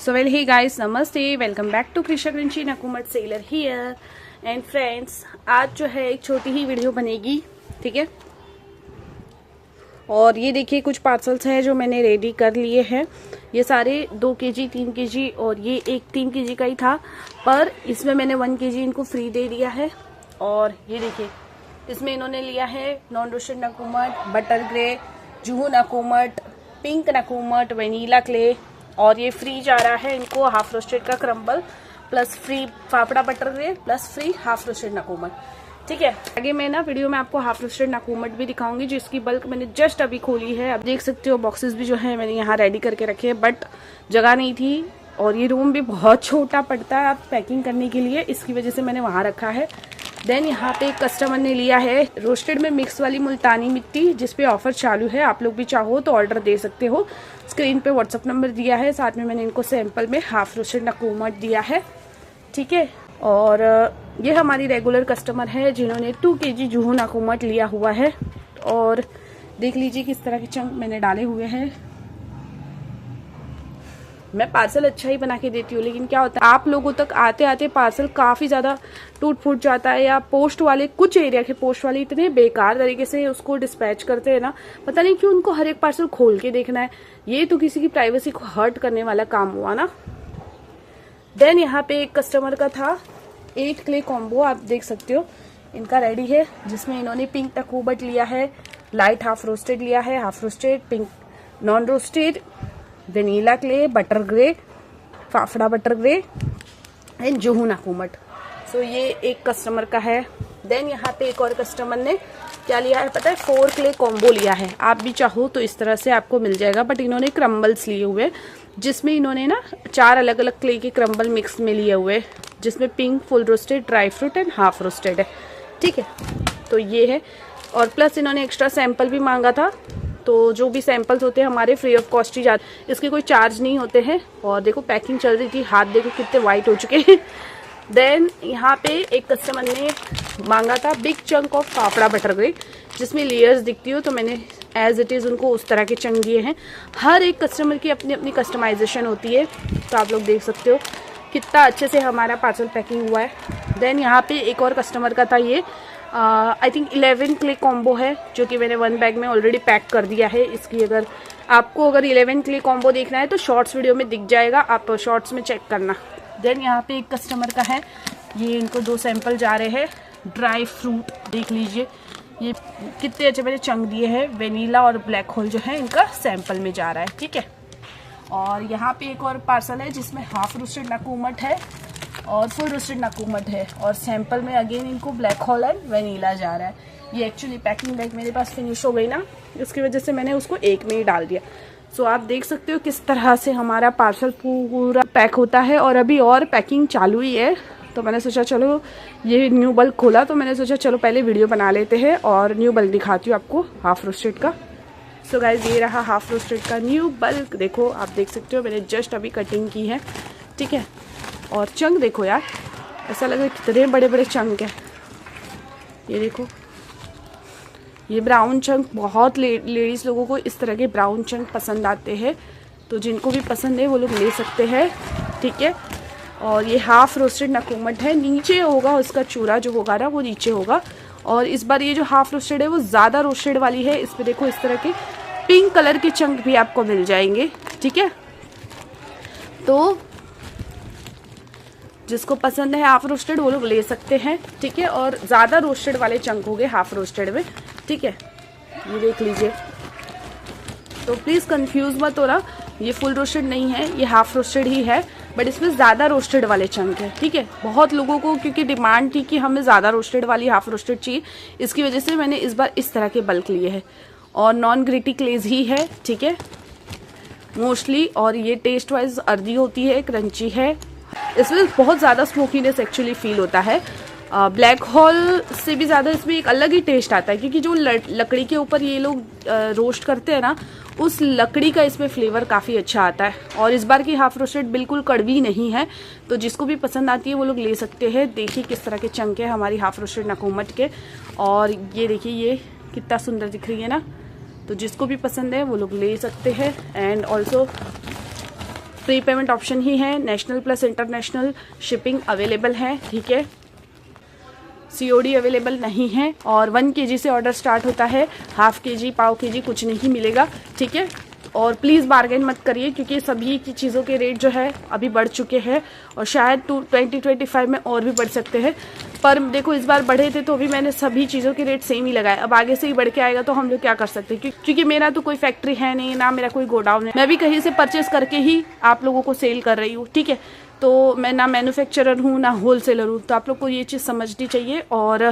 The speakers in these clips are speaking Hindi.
So well, hey guys, namaste, welcome back to Krisha Grinchi Nakumat Sailor here. And friends, आज जो है एक छोटी ही वीडियो बनेगी, ठीक है। और ये देखिए कुछ पार्सल्स हैं जो मैंने रेडी कर लिए हैं। ये सारे 2 kg 3 kg और ये एक 3 kg का ही था, पर इसमें मैंने 1 kg इनको फ्री दे दिया है। और ये देखिए इसमें इन्होंने लिया है नॉन रोस्टेड नकुमट, बटर ग्रे, जूहू नकुमट, पिंक नकुमट, वेनीला क्ले, और ये फ्री जा रहा है इनको हाफ रोस्टेड का crumble plus free fafda butter grey plus free half roasted नकुमट, ठीक है। आगे मैं ना वीडियो में आपको हाफ रोस्टेड नकुमट भी दिखाऊंगी जिसकी बल्क मैंने जस्ट अभी खोली है। आप देख सकते हो बॉक्सेस भी जो है मैंने यहाँ रेडी करके रखे हैं, बट जगह नहीं थी और ये रूम भी बहुत छोटा पड़ता है आप पैकिंग करने के लिए, इसकी वजह से मैंने वहाँ रखा है। देन यहाँ पे एक कस्टमर ने लिया है रोस्टेड में मिक्स वाली मुल्तानी मिट्टी, जिसपे ऑफर चालू है। आप लोग भी चाहो तो ऑर्डर दे सकते हो। स्क्रीन पे व्हाट्सअप नंबर दिया है, साथ में मैंने इनको सैंपल में हाफ रोस्टेड नकुमट दिया है, ठीक है। और ये हमारी रेगुलर कस्टमर है जिन्होंने 2 kg जूहू नकुमट लिया हुआ है। और देख लीजिए किस तरह के चंक मैंने डाले हुए हैं। मैं पार्सल अच्छा ही बना के देती हूँ, लेकिन क्या होता है आप लोगों तक आते आते पार्सल काफ़ी ज़्यादा टूट फूट जाता है, या पोस्ट वाले कुछ एरिया के पोस्ट वाले इतने बेकार तरीके से उसको डिस्पैच करते हैं ना, पता नहीं क्यों उनको हर एक पार्सल खोल के देखना है। ये तो किसी की प्राइवेसी को हर्ट करने वाला काम हुआ ना। देन यहाँ पे एक कस्टमर का था 8 क्ले कॉम्बो, आप देख सकते हो इनका रेडी है, जिसमें इन्होंने पिंक नकुमट लिया है, लाइट हाफ रोस्टेड लिया है, half roasted, pink non roasted, vanilla clay, butter grey, fafda butter grey and Juhu नकुमट। सो ये एक कस्टमर का है। देन यहाँ पे एक और कस्टमर ने क्या लिया है पता है, 4 क्ले कॉम्बो लिया है। आप भी चाहो तो इस तरह से आपको मिल जाएगा, बट इन्होंने क्रम्बल्स लिए हुए, जिसमें इन्होंने ना 4 अलग अलग क्ले के क्रम्बल मिक्स में लिए हुए, जिसमें pink, full roasted, dry fruit and half roasted है, ठीक है। तो ये है, और प्लस इन्होंने एक्स्ट्रा सैंपल भी मांगा था, तो जो भी सैंपल्स होते हैं हमारे फ्री ऑफ कॉस्ट ही जाते, इसके कोई चार्ज नहीं होते हैं। और देखो पैकिंग चल रही थी, हाथ देखो कितने वाइट हो चुके हैं। देन यहाँ पे एक कस्टमर ने मांगा था big chunk of fafda butter grey, जिसमें लेयर्स दिखती हो, तो मैंने एज इट इज़ उनको उस तरह के चंक दिए हैं। हर एक कस्टमर की अपनी अपनी कस्टमाइजेशन होती है, तो आप लोग देख सकते हो कितना अच्छे से हमारा पार्सल पैकिंग हुआ है। देन यहाँ पे एक और कस्टमर का था, ये आई थिंक 11 क्ले कॉम्बो है, जो कि मैंने 1 बैग में ऑलरेडी पैक कर दिया है। इसकी अगर आपको 11 क्ले कॉम्बो देखना है तो शॉर्ट्स वीडियो में दिख जाएगा, आप शॉर्ट्स में चेक करना। देन यहाँ पे एक कस्टमर का है, ये इनको 2 सैंपल जा रहे हैं ड्राई फ्रूट, देख लीजिए ये कितने अच्छे मैंने चंक दिए हैं। वेनीला और ब्लैक होल जो है इनका सैंपल में जा रहा है, ठीक है। और यहाँ पे एक और पार्सल है जिसमें हाफ रोस्टेड नकुमट है और फुल रोस्टेड नकुमट है, और सैंपल में अगेन इनको ब्लैक होल एंड वेनीला जा रहा है। ये एक्चुअली पैकिंग बैग मेरे पास फिनिश हो गई ना, इसकी वजह से मैंने उसको एक में ही डाल दिया। सो आप देख सकते हो किस तरह से हमारा पार्सल पूरा पैक होता है, और अभी और पैकिंग चालू ही है। तो मैंने सोचा चलो ये न्यू बल्क खोला, तो मैंने सोचा चलो पहले वीडियो बना लेते हैं और न्यू बल्क दिखाती हूँ आपको हाफ रोस्टेड का। सो गाइज ये रहा हाफ रोस्टेड का न्यू बल्क, देखो आप देख सकते हो मैंने जस्ट अभी कटिंग की है, ठीक है। और चंक देखो यार, ऐसा लग रहा है कितने बड़े बड़े चंक हैं। ये देखो ये ब्राउन चंक, बहुत लेडीज़ लोगों को इस तरह के ब्राउन चंक पसंद आते हैं, तो जिनको भी पसंद है वो लोग ले सकते हैं, ठीक है। और ये हाफ रोस्टेड नकुमट है, नीचे होगा उसका चूरा जो होगा ना वो नीचे होगा। और इस बार ये जो हाफ रोस्टेड है वो ज़्यादा रोस्टेड वाली है, इस पर देखो इस तरह के पिंक कलर के चंक भी आपको मिल जाएंगे, ठीक है। तो जिसको पसंद है हाफ रोस्टेड वो लोग ले सकते हैं, ठीक है। और ज़्यादा रोस्टेड वाले चंक हो गए हाफ रोस्टेड में, ठीक है। ये देख लीजिए, तो प्लीज़ कंफ्यूज मत हो रहा, ये फुल रोस्टेड नहीं है, ये हाफ रोस्टेड ही है, बट इसमें ज़्यादा रोस्टेड वाले चंक है, ठीक है। बहुत लोगों को क्योंकि डिमांड थी कि हमें ज़्यादा रोस्टेड वाली हाफ रोस्टेड चाहिए, इसकी वजह से मैंने इस बार इस तरह के बल्क लिए हैं। और नॉन ग्रिटी क्लेज ही है, ठीक है, मोस्टली। और ये टेस्ट वाइज अर्दी होती है, क्रंची है, इसमें बहुत ज़्यादा स्मोकीनेस एक्चुअली फील होता है। ब्लैक होल से भी ज़्यादा इसमें एक अलग ही टेस्ट आता है, क्योंकि जो लकड़ी के ऊपर ये लोग रोस्ट करते हैं ना, उस लकड़ी का इसमें फ्लेवर काफ़ी अच्छा आता है। और इस बार की हाफ रोस्टेड बिल्कुल कड़वी नहीं है, तो जिसको भी पसंद आती है वो लोग ले सकते हैं। देखिए किस तरह के चंक है हमारी हाफ रोस्टेड नकुमट के, और ये देखिए ये कितना सुंदर दिख रही है ना, तो जिसको भी पसंद है वो लोग ले सकते हैं। And also pre payment option ही है, national plus international shipping available है, ठीक है। COD अवेलेबल नहीं है और 1 kg से ऑर्डर स्टार्ट होता है, ½ kg पाव kg कुछ नहीं मिलेगा, ठीक है। और प्लीज़ बार्गेन मत करिए क्योंकि सभी की चीज़ों के रेट जो है अभी बढ़ चुके हैं और शायद 2025 में और भी बढ़ सकते हैं। पर देखो इस बार बढ़े थे तो भी मैंने सभी चीज़ों के रेट सेम ही लगाए, अब आगे से ही बढ़ के आएगा तो हम लोग क्या कर सकते हैं, क्योंकि मेरा तो कोई फैक्ट्री है नहीं, ना मेरा कोई गोडाउन है, मैं भी कहीं से परचेस करके ही आप लोगों को सेल कर रही हूँ, ठीक है। तो मैं ना मैन्युफैक्चरर हूँ ना होलसेलर हूँ, तो आप लोग को ये चीज़ समझनी चाहिए। और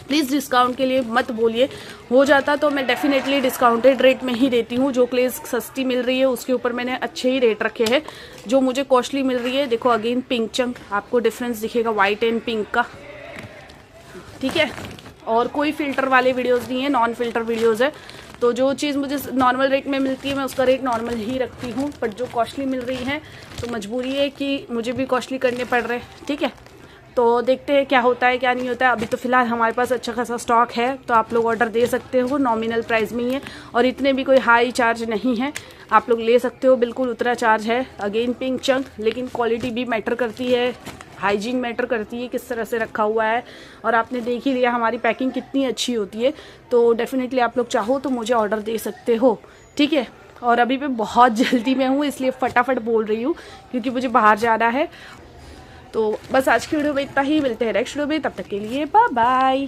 प्लीज़ डिस्काउंट के लिए मत बोलिए, हो जाता तो मैं डेफिनेटली डिस्काउंटेड रेट में ही देती हूँ। जो क्लेज सस्ती मिल रही है उसके ऊपर मैंने अच्छे ही रेट रखे हैं, जो मुझे कॉस्टली मिल रही है देखो अगेन पिंक चंक, आपको डिफरेंस दिखेगा वाइट एंड पिंक का, ठीक है। और कोई फिल्टर वाले वीडियोस नहीं है, नॉन फिल्टर वीडियोस है। तो जो चीज़ मुझे नॉर्मल रेट में मिलती है मैं उसका रेट नॉर्मल ही रखती हूँ, बट जो कॉस्टली मिल रही है तो मजबूरी है कि मुझे भी कॉस्टली करने पड़ रहे हैं, ठीक है। तो देखते हैं क्या होता है क्या नहीं होता है। अभी तो फिलहाल हमारे पास अच्छा खासा स्टॉक है, तो आप लोग ऑर्डर दे सकते हो, नॉमिनल प्राइस में ही है और इतने भी कोई हाई चार्ज नहीं है, आप लोग ले सकते हो, बिल्कुल उतना चार्ज है। अगेन पिंक चंक, लेकिन क्वालिटी भी मैटर करती है, हाइजीन मैटर करती है, किस तरह से रखा हुआ है। और आपने देख ही लिया हमारी पैकिंग कितनी अच्छी होती है, तो डेफिनेटली आप लोग चाहो तो मुझे ऑर्डर दे सकते हो, ठीक है। और अभी मैं बहुत जल्दी में हूँ इसलिए फटाफट बोल रही हूँ क्योंकि मुझे बाहर जाना है। तो बस आज की वीडियो में इतना ही, मिलते हैं नेक्स्ट वीडियो में, तब तक के लिए बाय बाय।